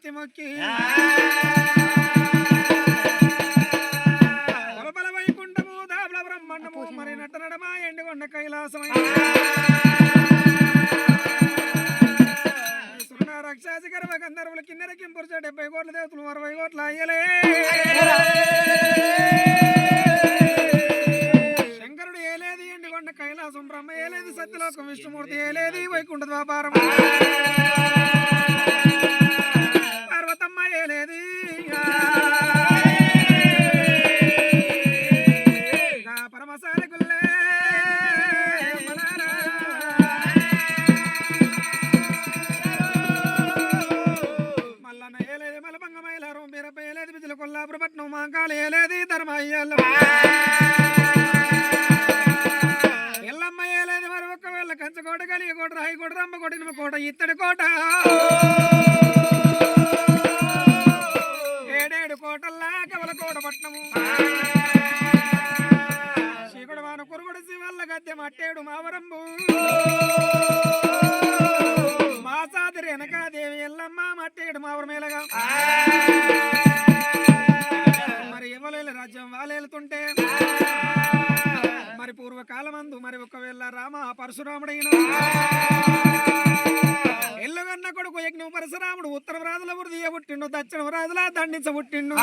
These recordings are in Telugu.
ఎత్తి మొక్కి బలబల వైకుంఠము దాబల బ్రహ్మాండము మరి నటనడమా ఎండుగొండ కైలాసమై రక్షాసి గర్భ గంధర్వుల కిన్నెర కింపురుచ 70 కోట్ల దేవతలు 60 కోట్ల అయ్యలే శంకరుడు ఏలేది ఎండుగొండ కైలాసం బ్రహ్మ ఏలేది సత్యలోకం విష్ణుమూర్తి ఏలేది వైకుంఠ ద్వాపారం పార్వతమ్మ ఏలేది పరమశాలకుల్లే మల్లన్న ఏలేది మలబంగ మైలారం బీరప్ప ఏలేది బిజుల కొల్లాపురపట్నం మాంకాలు ఏలేది ధర్మయ్యాల ఎల్లమ్మ ఏలేది మరి ఒక్కవేళ కంచకోట కలిగకోట రాయికోట రమ్మకోట ఇనుమకోట ఇత్తడి కోట 7 కోటల్లా కవలకోట పట్నము శీకుడు కురుగుడు శివల్ల గద్దె మట్టేడు మావరంబు మా సాదిరి వెనకాదేవి ఎల్లమ్మ మట్టేడు మావరమేలగా మరి ఎవలేల రాజ్యం వాలేలుతుంటే మరి పూర్వకాలమందు మరి ఒకవేళ రామ పరశురాముడైన ఎల్లగన్న కొడుకు యజ్ఞం పరశురాముడు ఉత్తర రాజుల వృదియ పుట్టిండు దక్షిణ రాజుల దండించ పుట్టిండు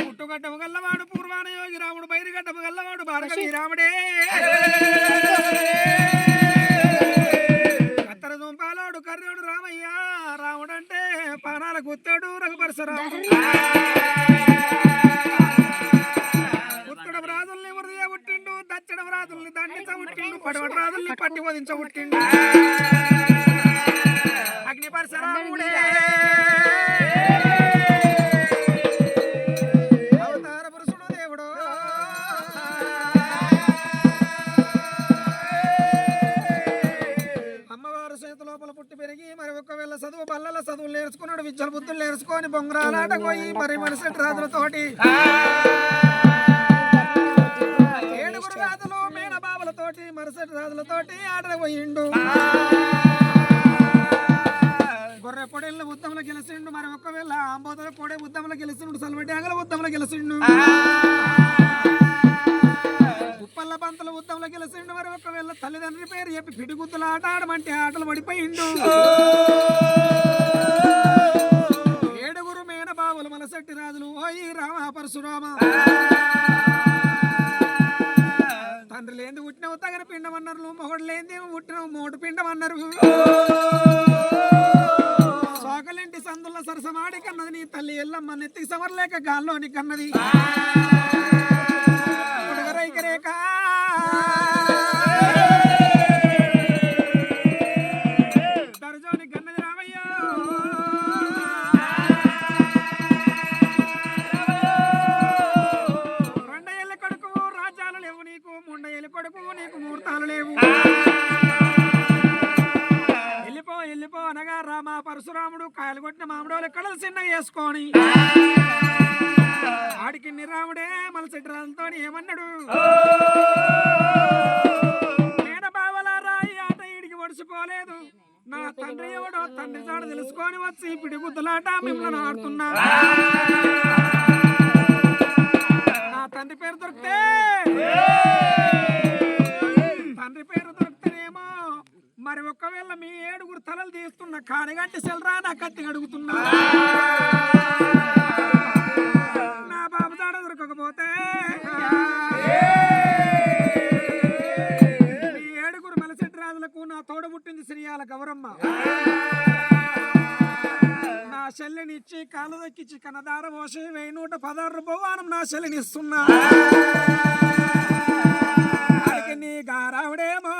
పుట్టుగడ్డము గల్లవాడు పూర్వాన యోగి రాముడు బైరిగడ్డము గల్లవాడు భారగవి రాముడే కత్తర దుంపాలోడు కర్ణుడు రామయ్య రాముడంటే పానాల గుత్తాడు రఘుపరశురాముడు ఉత్తరం రాజుల్ని వృదియ పుట్టిండు దక్షిణం రాజుల్ని దండించ పుట్టిండు పడవట రాజుల్ని పట్టి వధించ పుట్టిండు అగ్ని పరశురాముడే అవతార పురుషుడు దేవుడు అమ్మవారు చేతి లోపల పుట్టి పెరిగి మరి ఒకవేళ చదువు బల్లల చదువులు నేర్చుకున్నాడు విద్యల బుద్ధులు నేర్చుకొని బొంగరాలాట పోయి మరి మనిషి రాజులతోటి 7 రాజులు మేనబాబులతోటి మరుసటి రాజులతోటి ఆటలు పోయిండు గొర్రె పొడేళ్ళ ఉద్దంలో గెలిచిండు మరి ఒకవేళ అంబోదల పొడే ఉద్దంలో గెలిచిండు సల్వడ్యాంగల ఉద్దంలో గెలిచిండు ఉప్పల్ల పంతల ఉద్దంలో గెలిచిండు మరి ఒకవేళ తల్లిదండ్రి పేరు చెప్పి పిడిగుద్దులు ఆట ఆడమంటే ఆటలు పడిపోయిండు 7 మేనబాబులు మలసెట్టి రాజులు ఓయి రామ పరశురామ తండ్రి లేని పుట్టినవు తగర పిండం అన్నారు మొగడు లేని పుట్టినవు మోటు పిండం అన్నారు సోకలింటి సందుల సరసమాడి కన్నది నీ తల్లి ఎల్లమ్మ నెత్తికి సమరలేక గాల్లోని కన్నది రేఖ దర్జోని కన్నది రామయ్య 2 ఏళ్ళ కొడుకు రాజ్యాలు లేవు నీకు 3 ఏళ్ళ కొడుకు నీకు ముహూర్తాలు లేవు వెళ్ళిపో అనగా రామ పరశురాముడు కాయలు కొట్టిన మామిడోళ్ళు కడలు చిన్నగా వేసుకొని ఆడికి రాముడే మలసెట్టి రాజుతో ఏమన్నాడు మేనబావల రాయి ఆట ఈడికి ఒడిసిపోలేదు నా తండ్రి ఎవడో తండ్రి చాడ తెలుసుకొని వచ్చి పిడి గుద్దులాట మిమ్మల్ని ఆడుతున్నా నా తండ్రి పేరు దొరికితే మరి ఒకవేళ మీ 7 తలలు తీస్తున్న కానిగంటి సెల్రా నా కత్తి అడుగుతున్నా నా బాబు దాడ దొరకకపోతే మీ 7 మలసెట్టి రాజులకు నా తోడ పుట్టింది శ్రీయాల గౌరమ్మ నా చెల్లినిచ్చి కాలు దక్కిచ్చి కన్నదార పోసి 1116 బహుమానం నా చెల్లిని ఇస్తున్నా నీ గారావుడేమో